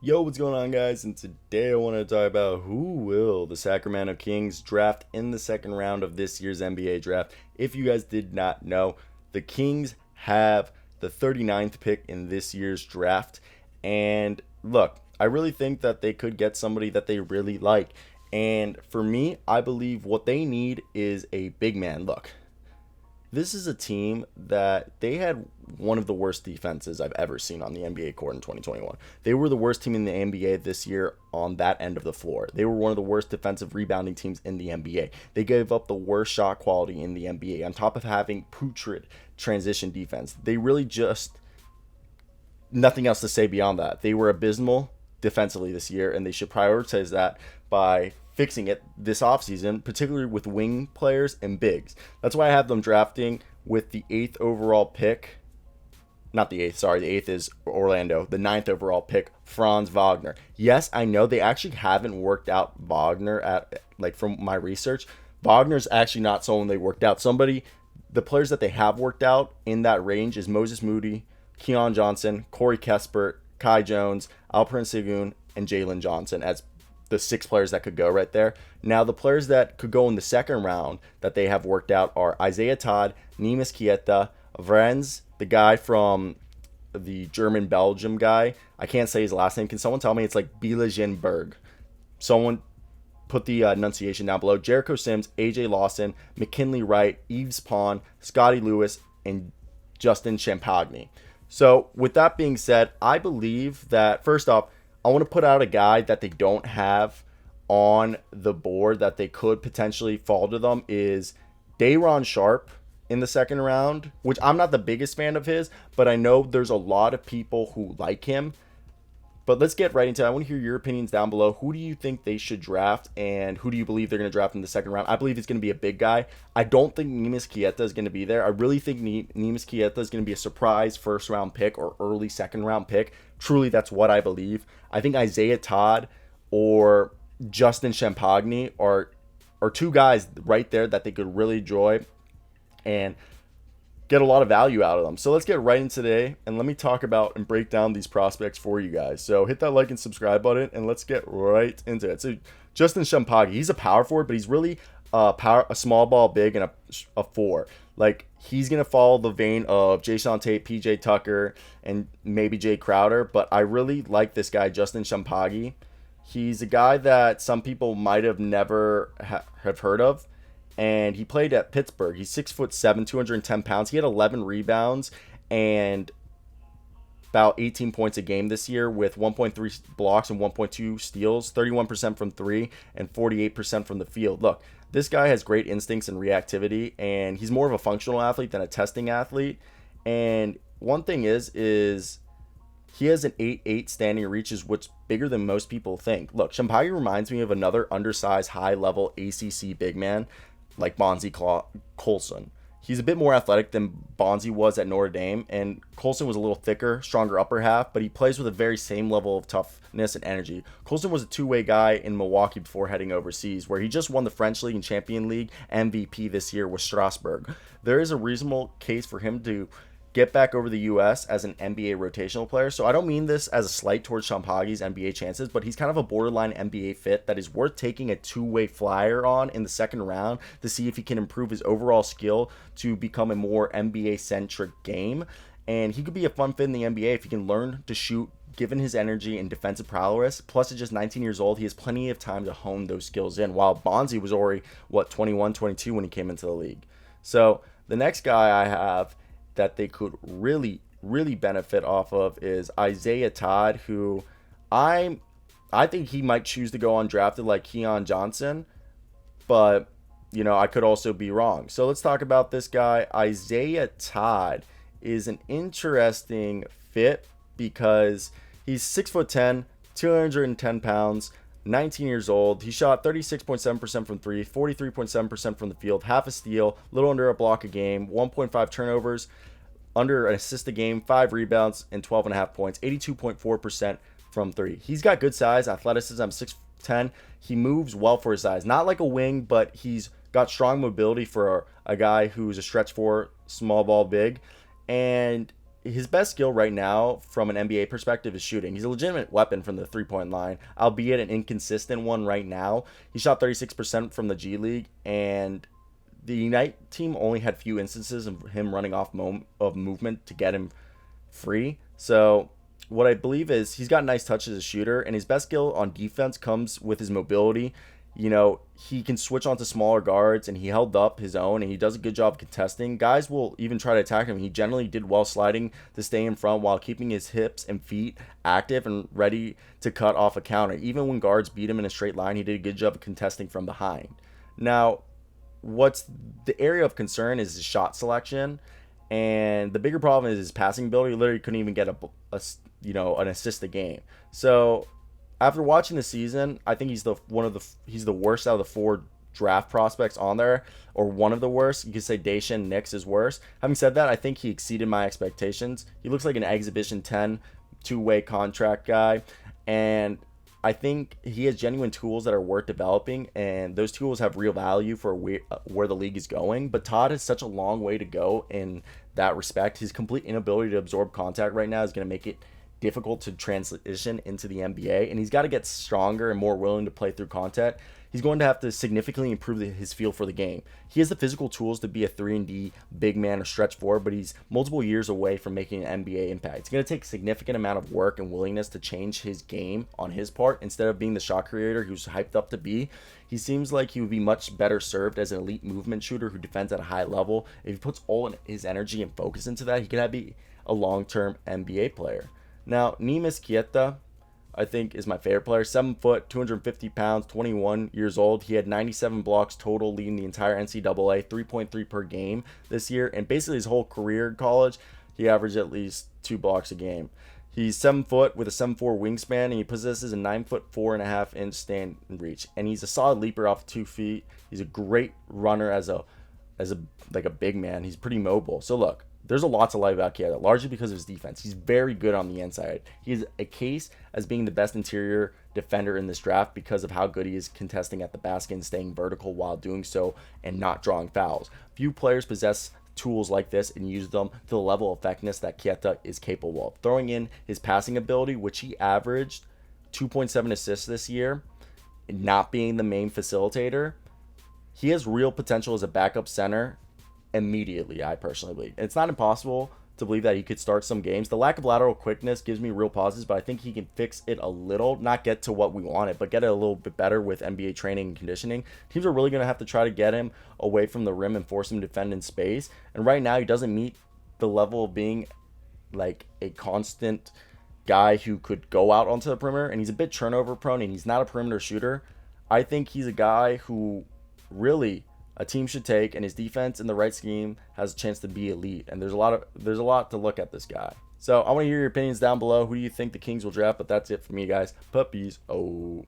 Yo, what's going on, guys? And today I want to talk about who will the Sacramento Kings draft in the second round of this year's NBA draft. If you guys did not know, the Kings have the 39th pick in this year's draft. And look, I really think that they could get somebody that they really like. And for me, I believe what they need is a big man. Look, this is a team that they had one of the worst defenses I've ever seen on the NBA court in 2021. They were the worst team in the NBA this year on that end of the floor. They were one of the worst defensive rebounding teams in the NBA. They gave up the worst shot quality in the NBA on top of having putrid transition defense. They really just nothing else to say beyond that. They were abysmal defensively this year, and they should prioritize that by fixing it this offseason, particularly with wing players and bigs. That's why I have them drafting with the 8th overall pick. Not the 8th, sorry. The 8th is Orlando. The 9th overall pick, Franz Wagner. Yes, I know they actually haven't worked out Wagner from my research. Wagner's actually not someone they worked out. The players that they have worked out in that range is Moses Moody, Keon Johnson, Corey Kispert, Kai Jones, Alperen Sengun, and Jalen Johnson as the 6 players that could go right there. Now, the players that could go in the second round that they have worked out are Isaiah Todd, Nemes Kieta, Vrenz, the guy from the German-Belgium guy. I can't say his last name. Can someone tell me? It's like Bielagenberg. Someone put the enunciation down below. Jericho Sims, AJ Lawson, McKinley Wright, Yves Pond, Scotty Lewis, and Justin Shampagi. So with that being said, I believe that, first off, I want to put out a guy that they don't have on the board that they could potentially fall to them is Day'Ron Sharpe in the second round, which I'm not the biggest fan of his, but I know there's a lot of people who like him. But let's get right into it. I want to hear your opinions down below. Who do you think they should draft, and who do you believe they're going to draft in the second round? I believe it's going to be a big guy. I don't think Nemes Kieta is going to be there. I really think Nemes Kieta is going to be a surprise first-round pick or early second-round pick. Truly, that's what I believe. I think Isaiah Todd or Justin Shampagi are 2 guys right there that they could really enjoy and get a lot of value out of them. So let's get right into today, and let me talk about and break down these prospects for you guys. So hit that like and subscribe button, and let's get right into it. So Justin Shampagi, he's a power forward, but he's really a small ball big and a 4. Like, he's going to follow the vein of Jason Tate, PJ Tucker, and maybe Jay Crowder, but I really like this guy, Justin Shampagi. He's a guy that some people might have never have heard of, and he played at Pittsburgh. He's 6'7", 210 pounds. He had 11 rebounds and about 18 points a game this year with 1.3 blocks and 1.2 steals, 31% from 3 and 48% from the field. Look, this guy has great instincts and reactivity, and he's more of a functional athlete than a testing athlete. And one thing is he has an 8'8" standing reach, which is bigger than most people think. Look, Shampagi reminds me of another undersized, high-level ACC big man like Bonzi Colson. He's a bit more athletic than Bonzi was at Notre Dame, and Colson was a little thicker, stronger upper half, but he plays with the very same level of toughness and energy. Colson was a two-way guy in Milwaukee before heading overseas, where he just won the French League and Champion League MVP this year with Strasbourg. There is a reasonable case for him to get back over the U.S. as an NBA rotational player. So I don't mean this as a slight towards Shampagi's NBA chances, but he's kind of a borderline NBA fit that is worth taking a 2-way flyer on in the second round to see if he can improve his overall skill to become a more NBA-centric game. And he could be a fun fit in the NBA if he can learn to shoot, given his energy and defensive prowess. Plus, at just 19 years old, he has plenty of time to hone those skills in, while Bonzi was already, 21, 22 when he came into the league. So the next guy I have that they could really benefit off of is Isaiah Todd, who I think he might choose to go undrafted like Keon Johnson, but I could also be wrong. So let's talk about this guy. Isaiah Todd is an interesting fit because he's 6'10", 210 pounds, 19 years old. He shot 36.7% from 3, 43.7% from the field, half a steal, little under a block a game, 1.5 turnovers, under an assist a game, 5 rebounds, and 12.5 points, 82.4% from 3. He's got good size, athleticism, 6'10". He moves well for his size. Not like a wing, but he's got strong mobility for a guy who's a stretch 4, small ball big. And his best skill right now from an NBA perspective is shooting. He's a legitimate weapon from the three-point line, albeit an inconsistent one right now. He shot 36% from the G League, and the Unite team only had few instances of him running off of movement to get him free. So what I believe is he's got nice touch as a shooter, and his best skill on defense comes with his mobility. You know, he can switch onto smaller guards, and he held up his own, and he does a good job contesting. Guys will even try to attack him. He generally did well sliding to stay in front while keeping his hips and feet active and ready to cut off a counter. Even when guards beat him in a straight line, he did a good job of contesting from behind. Now, what's the area of concern is his shot selection, and the bigger problem is his passing ability. He literally couldn't even get an assist a game. So after watching the season, I think he's the worst out of the 4 draft prospects on there, or one of the worst. You could say Daishin Nix is worse. Having said that, I think he exceeded my expectations. He looks like an Exhibition 10 two-way contract guy, and I think he has genuine tools that are worth developing, and those tools have real value for where the league is going. But Todd has such a long way to go in that respect. His complete inability to absorb contact right now is going to make it difficult to transition into the NBA, and he's got to get stronger and more willing to play through contact. He's going to have to significantly improve his feel for the game. He has the physical tools to be a 3-and-D big man or stretch forward, but he's multiple years away from making an NBA impact. It's going to take a significant amount of work and willingness to change his game on his part. Instead of being the shot creator who's hyped up to be, he seems like he would be much better served as an elite movement shooter who defends at a high level. If he puts all his energy and focus into that, he could be a long-term NBA player. Now, Nemes Kieta, I think, is my favorite player. 7 foot, 250 pounds, 21 years old. He had 97 blocks total, leading the entire NCAA, 3.3 per game this year. And basically his whole career in college, he averaged at least 2 blocks a game. He's 7 foot with a 7'4" wingspan, and he possesses a 9 foot 4.5 inch stand and reach. And he's a solid leaper off 2 feet. He's a great runner as a big man. He's pretty mobile. So look, there's a lot to like about Kieta, largely because of his defense. He's very good on the inside. He has a case as being the best interior defender in this draft because of how good he is contesting at the basket and staying vertical while doing so and not drawing fouls. Few players possess tools like this and use them to the level of effectiveness that Kieta is capable of. Throwing in his passing ability, which he averaged 2.7 assists this year, and not being the main facilitator, he has real potential as a backup center immediately, I personally believe. And it's not impossible to believe that he could start some games. The lack of lateral quickness gives me real pauses, but I think he can fix it a little, not get to what we wanted, but get it a little bit better with NBA training and conditioning. Teams are really going to have to try to get him away from the rim and force him to defend in space. And right now, he doesn't meet the level of being like a constant guy who could go out onto the perimeter, and he's a bit turnover prone, and he's not a perimeter shooter. I think he's a guy who really a team should take, and his defense in the right scheme has a chance to be elite. And there's a lot to look at this guy. So I want to hear your opinions down below. Who do you think the Kings will draft? But that's it for me, guys. Puppies. Oh.